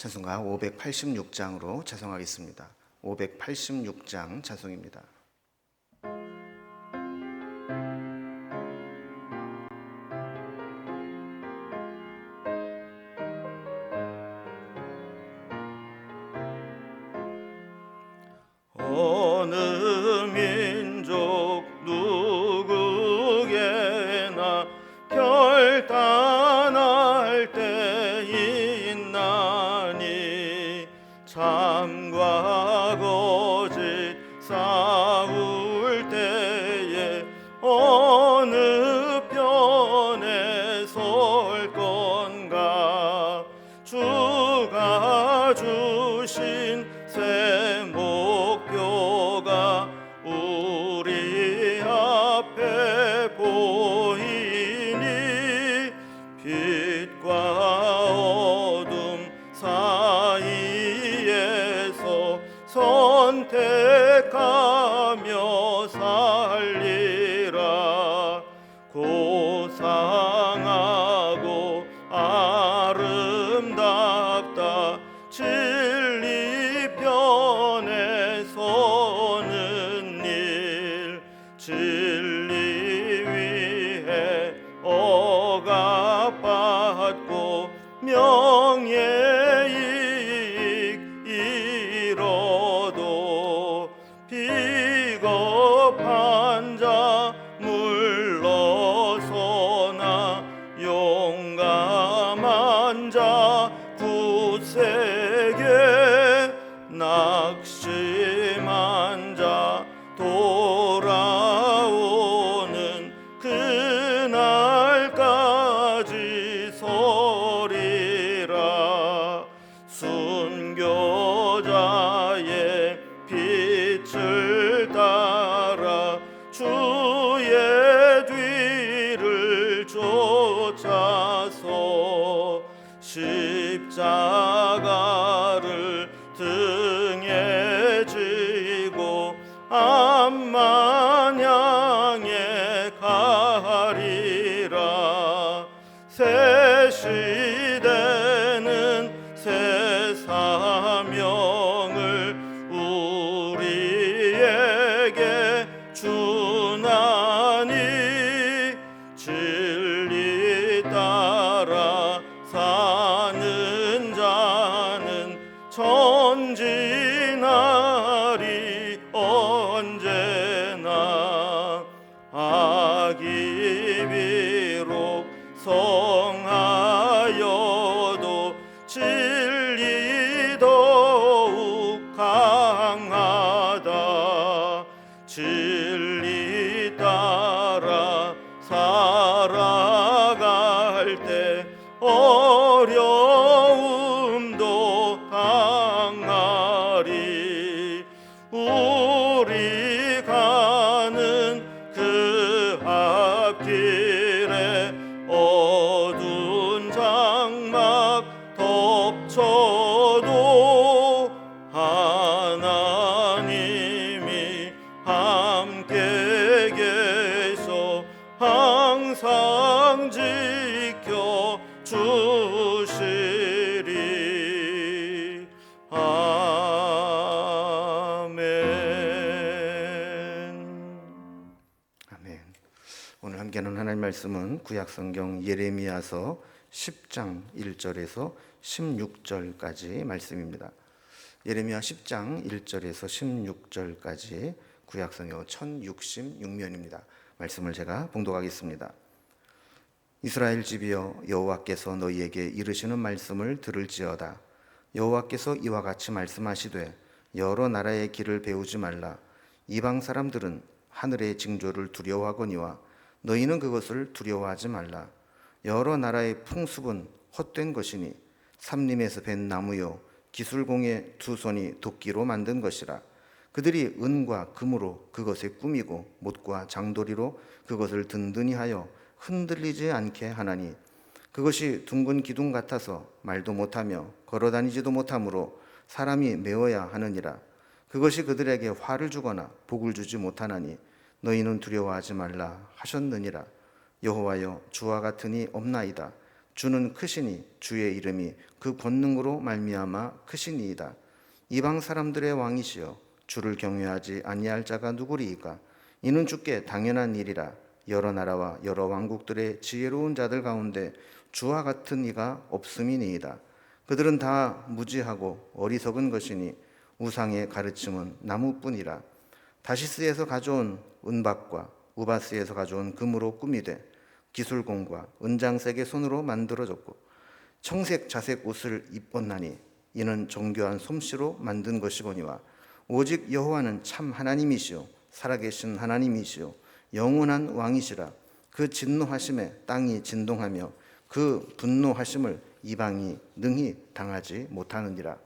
찬송가 586장으로 찬송하겠습니다. 586장 찬송입니다. 어느 민족 누구에게나 결단할 때 있나니 참과 거짓 싸울 때에 어느 편에 설 건가. 주가 주신 새 목표가 우리 앞에 보이니 빛과 어둠 사이에서 선택하며 살리라. 고상하고 아름답다 진리 편에 서는 일. 진리 위해 억압받고 명예이익 잃어도 비겁한 자 물러서나 용감한 자 굳세게 낙심한 자 돌아오는 그날까지 서리라. 순교자의 빛을 따라 주의 뒤를 쫓아서 십자가를 등에 지고 암만향에 가리라. 새 시대는 새 사명을 우리에게 주나니 진리 따라 사는 자는 전진하리 언제나. 악이 비록 성하여도 진리 더욱 강하다. 진리 따라 살아갈 때 어려움도 당하리. 우리 가는 그 앞길에 어두운 장막 덮쳐도 하나님이 함께 계셔 항상 지켜 주시리. 아멘. 오늘 함께 하는 하나님 말씀은 구약성경 예레미야서 10장 1절에서 16절까지 말씀입니다. 예레미야 10장 1절에서 16절까지 구약성경 1066면입니다. 말씀을 제가 봉독하겠습니다. 이스라엘 집이여, 여호와께서 너희에게 이르시는 말씀을 들을지어다. 여호와께서 이와 같이 말씀하시되 여러 나라의 길을 배우지 말라. 이방 사람들은 하늘의 징조를 두려워하거니와 너희는 그것을 두려워하지 말라. 여러 나라의 풍습은 헛된 것이니 삼림에서 벤 나무요 기술공의 두 손이 도끼로 만든 것이라. 그들이 은과 금으로 그것을 꾸미고 못과 장도리로 그것을 든든히 하여 흔들리지 않게 하나니 그것이 둥근 기둥 같아서 말도 못하며 걸어다니지도 못하므로 사람이 메어야 하느니라. 그것이 그들에게 화를 주거나 복을 주지 못하나니 너희는 두려워하지 말라 하셨느니라. 여호와여, 주와 같으니 없나이다. 주는 크시니 주의 이름이 그 권능으로 말미암아 크시니이다. 이방 사람들의 왕이시여 주를 경외하지 아니할 자가 누구리이까? 이는 주께 당연한 일이라. 여러 나라와 여러 왕국들의 지혜로운 자들 가운데 주와 같은 이가 없음이니이다. 그들은 다 무지하고 어리석은 것이니 우상의 가르침은 나무뿐이라. 다시스에서 가져온 은박과 우바스에서 가져온 금으로 꾸미되 기술공과 은장색의 손으로 만들어졌고 청색 자색 옷을 입었나니 이는 정교한 솜씨로 만든 것이거니와 오직 여호와는 참 하나님이시요 살아계신 하나님이시요 영원한 왕이시라. 그 진노하심에 땅이 진동하며 그 분노하심을 이방이 능히 당하지 못하느니라.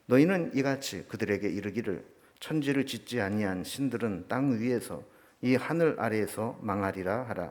너희는 이같이 그들에게 이르기를 천지를 짓지 아니한 신들은 땅 위에서 이 하늘 아래에서 망하리라 하라.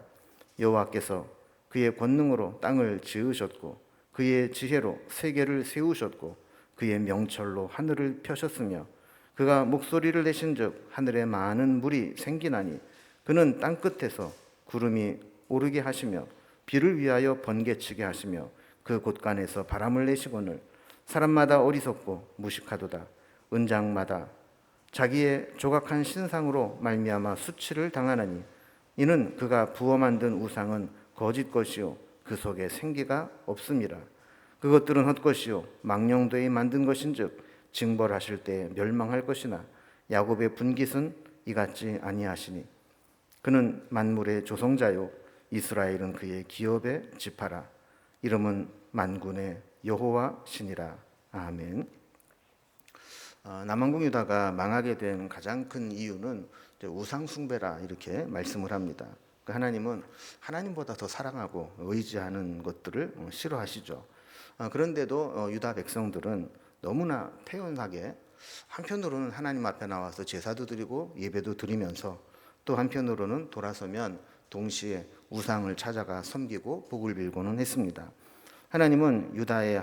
여호와께서 그의 권능으로 땅을 지으셨고 그의 지혜로 세계를 세우셨고 그의 명철로 하늘을 펴셨으며 그가 목소리를 내신즉 하늘에 많은 물이 생기나니 그는 땅 끝에서 구름이 오르게 하시며 비를 위하여 번개치게 하시며 그 곳간에서 바람을 내시거늘 사람마다 어리석고 무식하도다. 은장마다 자기의 조각한 신상으로 말미암아 수치를 당하나니 이는 그가 부어 만든 우상은 거짓 것이요 그 속에 생기가 없음이라. 그것들은 헛것이요 망령되이 만든 것인즉 징벌하실 때에 멸망할 것이나 야곱의 분깃은 이같지 아니하시니 그는 만물의 조성자요 이스라엘은 그의 기업의 지파라. 이름은 만군의 여호와 신이라. 아멘. 남왕국 유다가 망하게 된 가장 큰 이유는 우상 숭배라 이렇게 말씀을 합니다. 하나님은 하나님보다 더 사랑하고 의지하는 것들을 싫어하시죠. 그런데도 유다 백성들은 너무나 태연하게 한편으로는 하나님 앞에 나와서 제사도 드리고 예배도 드리면서 또 한편으로는 돌아서면 동시에 우상을 찾아가 섬기고 복을 빌고는 했습니다. 하나님은 유다의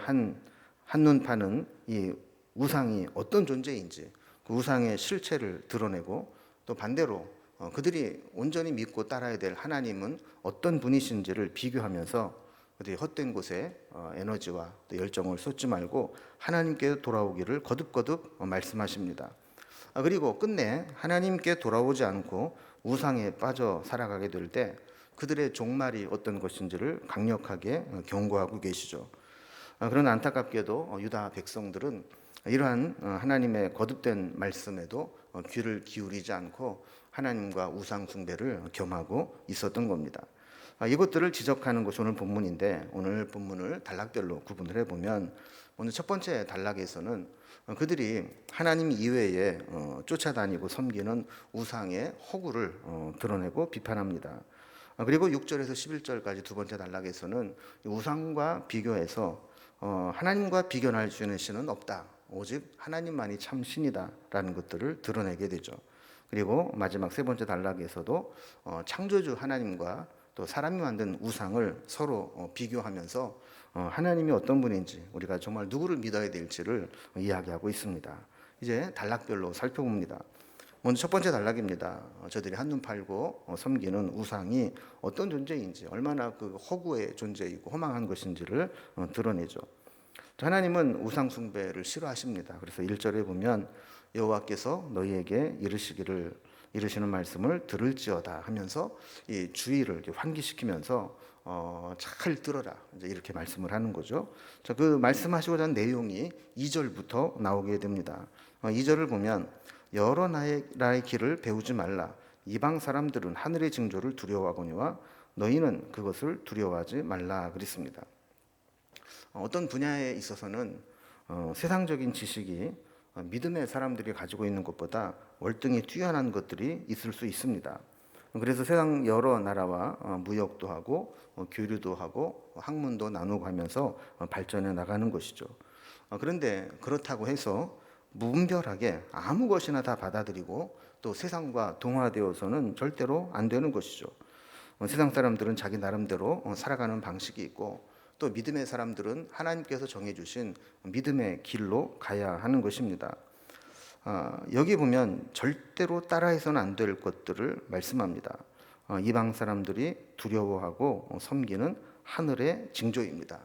한눈 파는 이 우상이 어떤 존재인지 그 우상의 실체를 드러내고 또 반대로 그들이 온전히 믿고 따라야 될 하나님은 어떤 분이신지를 비교하면서 그들이 헛된 곳에 에너지와 또 열정을 쏟지 말고 하나님께 돌아오기를 거듭거듭 말씀하십니다. 그리고 끝내 하나님께 돌아오지 않고 우상에 빠져 살아가게 될 때 그들의 종말이 어떤 것인지를 강력하게 경고하고 계시죠. 그러나 안타깝게도 유다 백성들은 이러한 하나님의 거듭된 말씀에도 귀를 기울이지 않고 하나님과 우상 숭배를 겸하고 있었던 겁니다. 이것들을 지적하는 것이 오늘 본문인데 오늘 본문을 단락별로 구분을 해보면 오늘 첫 번째 단락에서는 그들이 하나님 이외에 쫓아다니고 섬기는 우상의 허구를 드러내고 비판합니다. 그리고 6절에서 11절까지 두 번째 단락에서는 우상과 비교해서 하나님과 비교할 수 있는 신은 없다. 오직 하나님만이 참 신이다라는 것들을 드러내게 되죠. 그리고 마지막 세 번째 단락에서도 창조주 하나님과 또 사람이 만든 우상을 서로 비교하면서 하나님이 어떤 분인지 우리가 정말 누구를 믿어야 될지를 이야기하고 있습니다. 이제 단락별로 살펴봅니다. 먼저 첫 번째 단락입니다. 저들이 한눈 팔고 섬기는 우상이 어떤 존재인지 얼마나 그 허구의 존재이고 허망한 것인지를 드러내죠. 하나님은 우상 숭배를 싫어하십니다. 그래서 1절에 보면 여호와께서 너희에게 이르시는 말씀을 들을지어다 하면서 이 주의를 이렇게 환기시키면서 잘 들어라 이제 이렇게 말씀을 하는 거죠. 자, 그 말씀하시고자 하는 내용이 2절부터 나오게 됩니다. 2절을 보면 여러 나라의 길을 배우지 말라. 이방 사람들은 하늘의 징조를 두려워하거니와 너희는 그것을 두려워하지 말라 그랬습니다. 어떤 분야에 있어서는 세상적인 지식이 믿음의 사람들이 가지고 있는 것보다 월등히 뛰어난 것들이 있을 수 있습니다. 그래서 세상 여러 나라와 무역도 하고 교류도 하고 학문도 나누고 하면서 발전해 나가는 것이죠. 그런데 그렇다고 해서 무분별하게 아무 것이나 다 받아들이고 또 세상과 동화되어서는 절대로 안 되는 것이죠. 세상 사람들은 자기 나름대로 살아가는 방식이 있고 또 믿음의 사람들은 하나님께서 정해주신 믿음의 길로 가야 하는 것입니다. 여기 보면 절대로 따라해서는 안 될 것들을 말씀합니다. 이방 사람들이 두려워하고 섬기는 하늘의 징조입니다.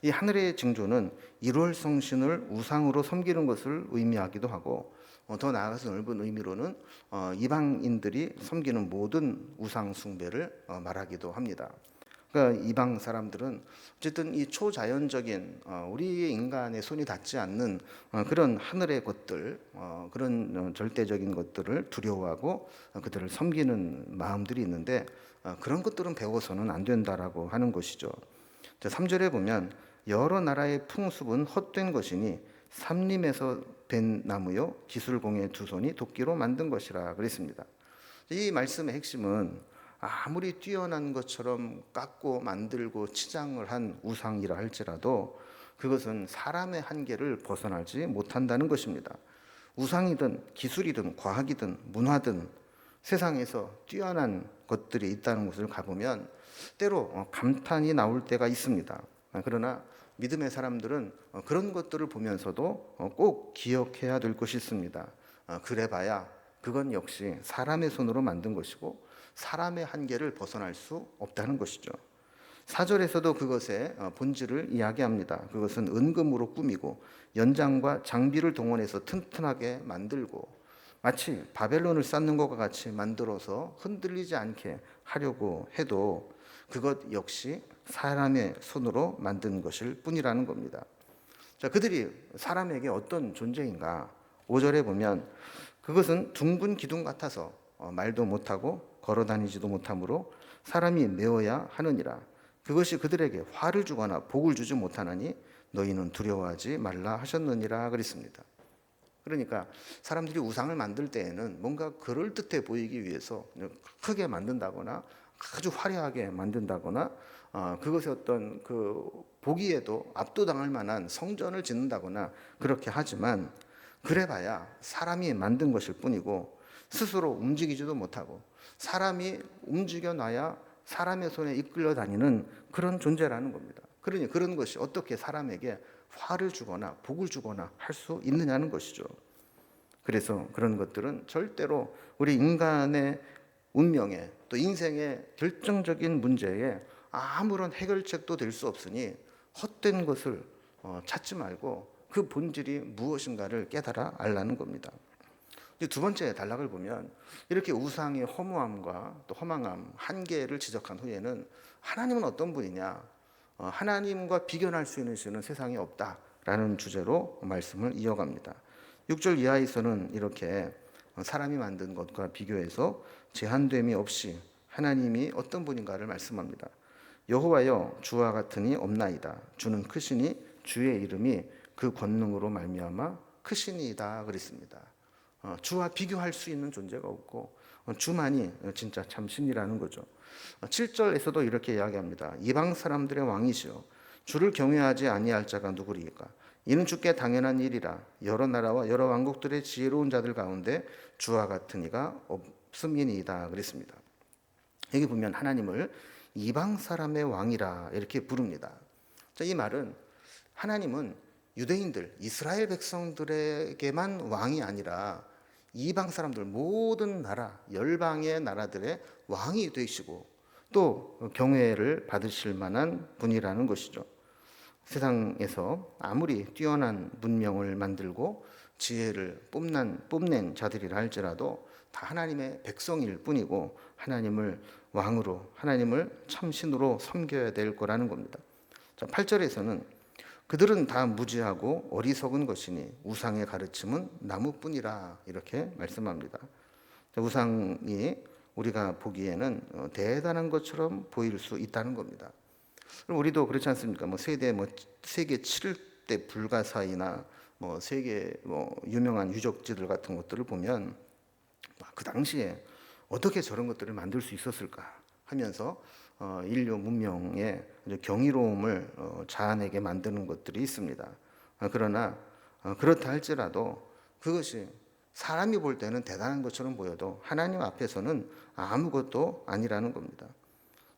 이 하늘의 징조는 일월성신을 우상으로 섬기는 것을 의미하기도 하고 더 나아가서 넓은 의미로는 이방인들이 섬기는 모든 우상 숭배를 말하기도 합니다. 그러니까 이방 사람들은 어쨌든 이 초자연적인 우리 인간의 손이 닿지 않는 그런 하늘의 것들, 그런 절대적인 것들을 두려워하고 그들을 섬기는 마음들이 있는데 그런 것들은 배워서는 안 된다라고 하는 것이죠. 3절에 보면 여러 나라의 풍습은 헛된 것이니 삼림에서 벤 나무요 기술공의 두 손이 도끼로 만든 것이라 그랬습니다. 이 말씀의 핵심은 아무리 뛰어난 것처럼 깎고 만들고 치장을 한 우상이라 할지라도 그것은 사람의 한계를 벗어나지 못한다는 것입니다. 우상이든 기술이든 과학이든 문화든 세상에서 뛰어난 것들이 있다는 것을 가보면 때로 감탄이 나올 때가 있습니다. 그러나 믿음의 사람들은 그런 것들을 보면서도 꼭 기억해야 될 것이 있습니다. 그래봐야 그건 역시 사람의 손으로 만든 것이고 사람의 한계를 벗어날 수 없다는 것이죠. 4절에서도 그것의 본질을 이야기합니다. 그것은 은금으로 꾸미고 연장과 장비를 동원해서 튼튼하게 만들고 마치 바벨론을 쌓는 것과 같이 만들어서 흔들리지 않게 하려고 해도 그것 역시 사람의 손으로 만든 것일 뿐이라는 겁니다. 자, 그들이 사람에게 어떤 존재인가? 5절에 보면 그것은 둥근 기둥 같아서 말도 못하고 걸어다니지도 못하므로 사람이 메어야 하느니라. 그것이 그들에게 화를 주거나 복을 주지 못하나니 너희는 두려워하지 말라 하셨느니라 그랬습니다. 그러니까 사람들이 우상을 만들 때에는 뭔가 그럴듯해 보이기 위해서 크게 만든다거나 아주 화려하게 만든다거나 그것의 어떤 그 보기에도 압도당할 만한 성전을 짓는다거나 그렇게 하지만 그래봐야 사람이 만든 것일 뿐이고 스스로 움직이지도 못하고 사람이 움직여놔야 사람의 손에 이끌려 다니는 그런 존재라는 겁니다. 그러니 그런 것이 어떻게 사람에게 화를 주거나 복을 주거나 할 수 있느냐는 것이죠. 그래서 그런 것들은 절대로 우리 인간의 운명에 또 인생의 결정적인 문제에 아무런 해결책도 될 수 없으니 헛된 것을 찾지 말고 그 본질이 무엇인가를 깨달아 알라는 겁니다. 두 번째 단락을 보면 이렇게 우상의 허무함과 또 허망함, 한계를 지적한 후에는 하나님은 어떤 분이냐? 하나님과 비견할 수 있는 신은 세상에 없다라는 주제로 말씀을 이어갑니다. 6절 이하에서는 이렇게 사람이 만든 것과 비교해서 제한됨이 없이 하나님이 어떤 분인가를 말씀합니다. 여호와여 주와 같으니 없나이다. 주는 크시니 주의 이름이 그 권능으로 말미암아 크시니이다 그랬습니다. 주와 비교할 수 있는 존재가 없고 주만이 진짜 참 신이라는 거죠. 7절에서도 이렇게 이야기합니다. 이방 사람들의 왕이시여 주를 경외하지 아니할 자가 누구리까? 이는 주께 당연한 일이라. 여러 나라와 여러 왕국들의 지혜로운 자들 가운데 주와 같은 이가 없음이니이다 그랬습니다. 여기 보면 하나님을 이방 사람의 왕이라 이렇게 부릅니다. 자, 이 말은 하나님은 유대인들, 이스라엘 백성들에게만 왕이 아니라 이방 사람들 모든 나라, 열방의 나라들의 왕이 되시고 또 경외를 받으실 만한 분이라는 것이죠. 세상에서 아무리 뛰어난 문명을 만들고 지혜를 뽐낸 자들이라 할지라도 다 하나님의 백성일 뿐이고 하나님을 왕으로, 하나님을 참신으로 섬겨야 될 거라는 겁니다. 자, 8절에서는 그들은 다 무지하고 어리석은 것이니 우상의 가르침은 나무뿐이라 이렇게 말씀합니다. 우상이 우리가 보기에는 대단한 것처럼 보일 수 있다는 겁니다. 그럼 우리도 그렇지 않습니까? 세계 7대 불가사의나 세계 유명한 유적지들 같은 것들을 보면 그 당시에 어떻게 저런 것들을 만들 수 있었을까 하면서 인류 문명의 경이로움을 자아내게 만드는 것들이 있습니다. 그러나 그렇다 할지라도 그것이 사람이 볼 때는 대단한 것처럼 보여도 하나님 앞에서는 아무것도 아니라는 겁니다.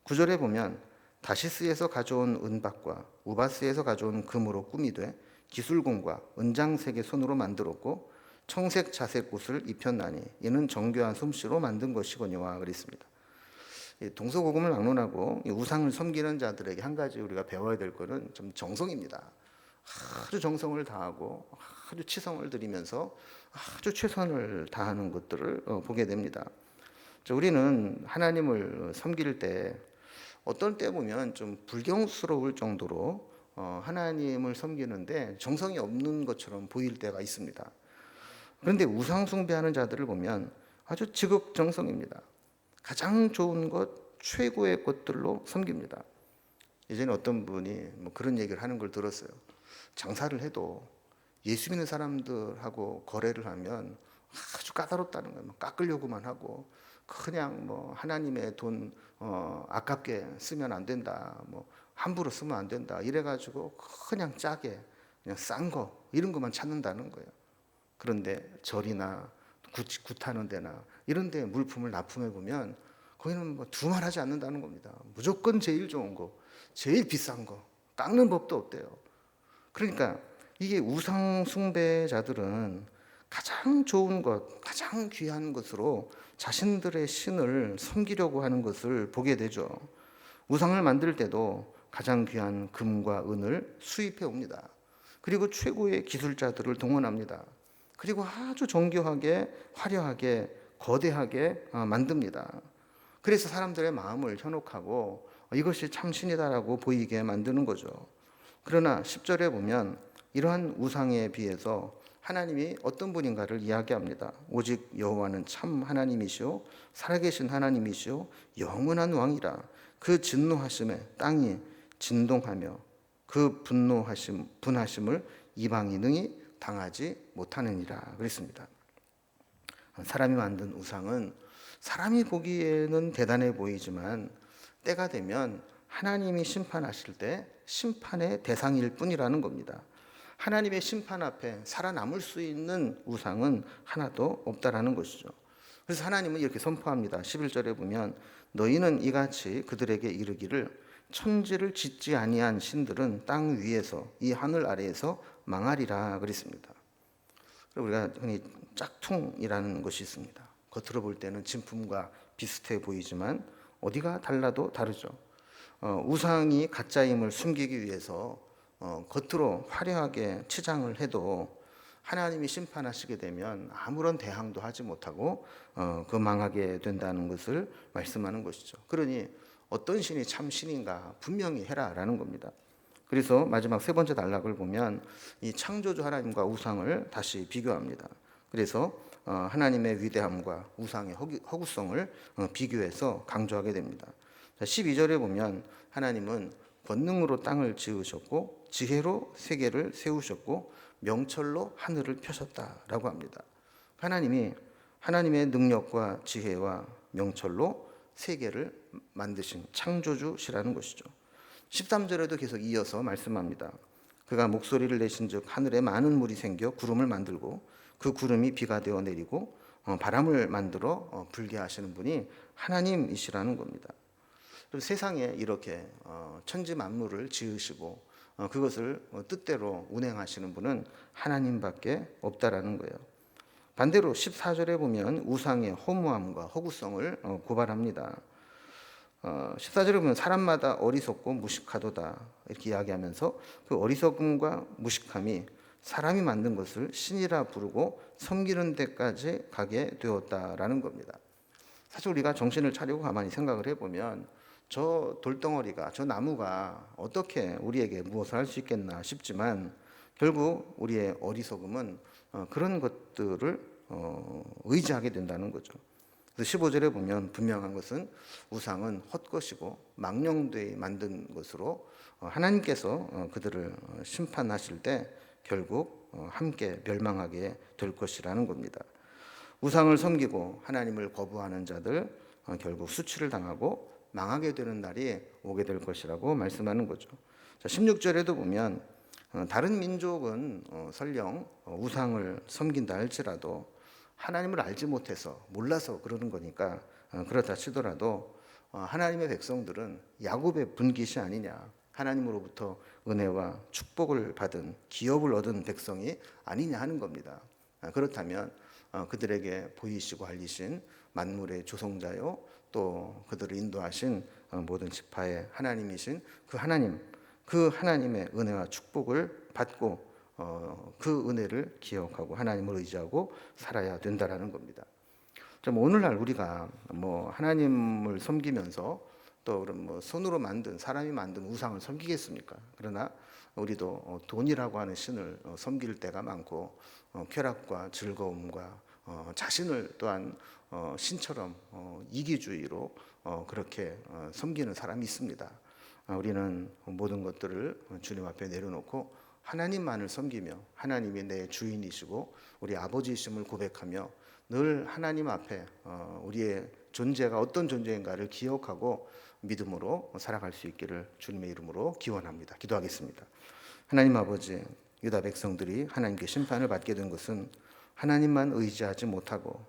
9절에 보면 다시스에서 가져온 은박과 우바스에서 가져온 금으로 꾸미되 기술공과 은장색의 손으로 만들었고 청색 자색 옷을 입혔나니 이는 정교한 솜씨로 만든 것이거니와 그랬습니다. 이 동서고금을 막론하고 이 우상을 섬기는 자들에게 한 가지 우리가 배워야 될 것은 좀 정성입니다. 아주 정성을 다하고 아주 치성을 들이면서 아주 최선을 다하는 것들을 보게 됩니다. 우리는 하나님을 섬길 때 어떤 때 보면 좀 불경스러울 정도로 하나님을 섬기는데 정성이 없는 것처럼 보일 때가 있습니다. 그런데 우상 숭배하는 자들을 보면 아주 지극정성입니다. 가장 좋은 것, 최고의 것들로 섬깁니다. 예전에 어떤 분이 뭐 그런 얘기를 하는 걸 들었어요. 장사를 해도 예수 믿는 사람들하고 거래를 하면 아주 까다롭다는 거예요. 깎으려고만 하고 그냥 뭐 하나님의 돈 아깝게 쓰면 안 된다. 뭐 함부로 쓰면 안 된다. 이래가지고 그냥 짜게 그냥 싼 거 이런 것만 찾는다는 거예요. 그런데 절이나 굿하는 데나 이런 데 물품을 납품해 보면 거기는 뭐 두말하지 않는다는 겁니다. 무조건 제일 좋은 거, 제일 비싼 거, 깎는 법도 없대요. 그러니까 이게 우상 숭배자들은 가장 좋은 것, 가장 귀한 것으로 자신들의 신을 섬기려고 하는 것을 보게 되죠. 우상을 만들 때도 가장 귀한 금과 은을 수입해 옵니다. 그리고 최고의 기술자들을 동원합니다. 그리고 아주 정교하게, 화려하게, 거대하게 만듭니다. 그래서 사람들의 마음을 현혹하고 이것이 참 신이다라고 보이게 만드는 거죠. 그러나 10절에 보면 이러한 우상에 비해서 하나님이 어떤 분인가를 이야기합니다. 오직 여호와는 참 하나님이시오 살아계신 하나님이시오 영원한 왕이라. 그 진노하심에 땅이 진동하며 그 분하심을 이방이 능히 당하지 못하느니라 그랬습니다. 사람이 만든 우상은 사람이 보기에는 대단해 보이지만 때가 되면 하나님이 심판하실 때 심판의 대상일 뿐이라는 겁니다. 하나님의 심판 앞에 살아남을 수 있는 우상은 하나도 없다라는 것이죠. 그래서 하나님은 이렇게 선포합니다. 11절에 보면 너희는 이같이 그들에게 이르기를 천지를 짓지 아니한 신들은 땅 위에서 이 하늘 아래에서 망하리라 그랬습니다. 우리가 흔히 짝퉁이라는 것이 있습니다. 겉으로 볼 때는 진품과 비슷해 보이지만 어디가 달라도 다르죠. 우상이 가짜임을 숨기기 위해서 겉으로 화려하게 치장을 해도 하나님이 심판하시게 되면 아무런 대항도 하지 못하고 그 망하게 된다는 것을 말씀하는 것이죠. 그러니 어떤 신이 참 신인가 분명히 해라라는 겁니다. 그래서 마지막 세 번째 단락을 보면 이 창조주 하나님과 우상을 다시 비교합니다. 그래서 하나님의 위대함과 우상의 허구성을 비교해서 강조하게 됩니다. 12절에 보면 하나님은 권능으로 땅을 지으셨고 지혜로 세계를 세우셨고 명철로 하늘을 펴셨다라고 합니다. 하나님이 하나님의 능력과 지혜와 명철로 세계를 만드신 창조주시라는 것이죠. 13절에도 계속 이어서 말씀합니다. 그가 목소리를 내신즉 하늘에 많은 물이 생겨 구름을 만들고 그 구름이 비가 되어 내리고 바람을 만들어 불게 하시는 분이 하나님이시라는 겁니다. 세상에 이렇게 천지 만물을 지으시고 그것을 뜻대로 운행하시는 분은 하나님밖에 없다라는 거예요. 반대로 14절에 보면 우상의 허무함과 허구성을 고발합니다. 14절에 보면 사람마다 어리석고 무식하도다 이렇게 이야기하면서 그 어리석음과 무식함이 사람이 만든 것을 신이라 부르고 섬기는 데까지 가게 되었다라는 겁니다. 사실 우리가 정신을 차리고 가만히 생각을 해보면 저 돌덩어리가 저 나무가 어떻게 우리에게 무엇을 할 수 있겠나 싶지만 결국 우리의 어리석음은 그런 것들을 의지하게 된다는 거죠. 15절에 보면 분명한 것은 우상은 헛것이고 망령되이 만든 것으로 하나님께서 그들을 심판하실 때 결국 함께 멸망하게 될 것이라는 겁니다. 우상을 섬기고 하나님을 거부하는 자들 결국 수치를 당하고 망하게 되는 날이 오게 될 것이라고 말씀하는 거죠. 16절에도 보면 다른 민족은 설령 우상을 섬긴다 할지라도 하나님을 알지 못해서 몰라서 그러는 거니까 그렇다 치더라도 하나님의 백성들은 야곱의 분깃이 아니냐, 하나님으로부터 은혜와 축복을 받은 기업을 얻은 백성이 아니냐 하는 겁니다. 그렇다면 그들에게 보이시고 알리신 만물의 조성자요 또 그들을 인도하신 모든 지파의 하나님이신 그 하나님의 은혜와 축복을 받고 그 은혜를 기억하고 하나님을 의지하고 살아야 된다라는 겁니다. 좀 오늘날 우리가 뭐 하나님을 섬기면서 또 그런 뭐 손으로 만든 사람이 만든 우상을 섬기겠습니까? 그러나 우리도 돈이라고 하는 신을 섬길 때가 많고 쾌락과 즐거움과 자신을 또한 신처럼 이기주의로 그렇게 섬기는 사람이 있습니다. 우리는 모든 것들을 주님 앞에 내려놓고 하나님만을 섬기며 하나님이 내 주인이시고 우리 아버지이심을 고백하며 늘 하나님 앞에 우리의 존재가 어떤 존재인가를 기억하고 믿음으로 살아갈 수 있기를 주님의 이름으로 기원합니다. 기도하겠습니다. 하나님 아버지, 유다 백성들이 하나님께 심판을 받게 된 것은 하나님만 의지하지 못하고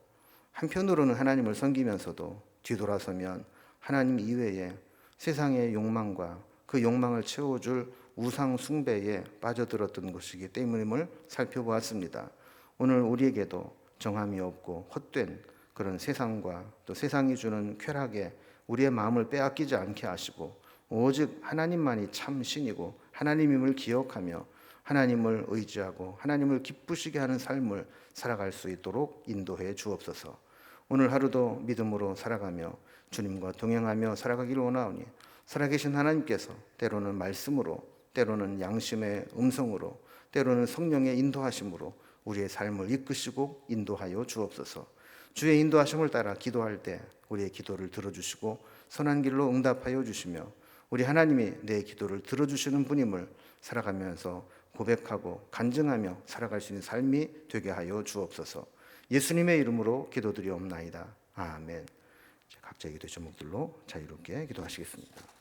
한편으로는 하나님을 섬기면서도 뒤돌아서면 하나님 이외에 세상의 욕망과 그 욕망을 채워줄 우상 숭배에 빠져들었던 것이기 때문임을 살펴보았습니다. 오늘 우리에게도 정함이 없고 헛된 그런 세상과 또 세상이 주는 쾌락에 우리의 마음을 빼앗기지 않게 하시고 오직 하나님만이 참 신이고 하나님임을 기억하며 하나님을 의지하고 하나님을 기쁘시게 하는 삶을 살아갈 수 있도록 인도해 주옵소서. 오늘 하루도 믿음으로 살아가며 주님과 동행하며 살아가기를 원하오니 살아계신 하나님께서 때로는 말씀으로 때로는 양심의 음성으로 때로는 성령의 인도하심으로 우리의 삶을 이끄시고 인도하여 주옵소서. 주의 인도하심을 따라 기도할 때 우리의 기도를 들어주시고 선한 길로 응답하여 주시며 우리 하나님이 내 기도를 들어주시는 분임을 살아가면서 고백하고 간증하며 살아갈 수 있는 삶이 되게 하여 주옵소서. 예수님의 이름으로 기도드리옵나이다. 아멘. 각자의 기도 제목들로 자유롭게 기도하시겠습니다.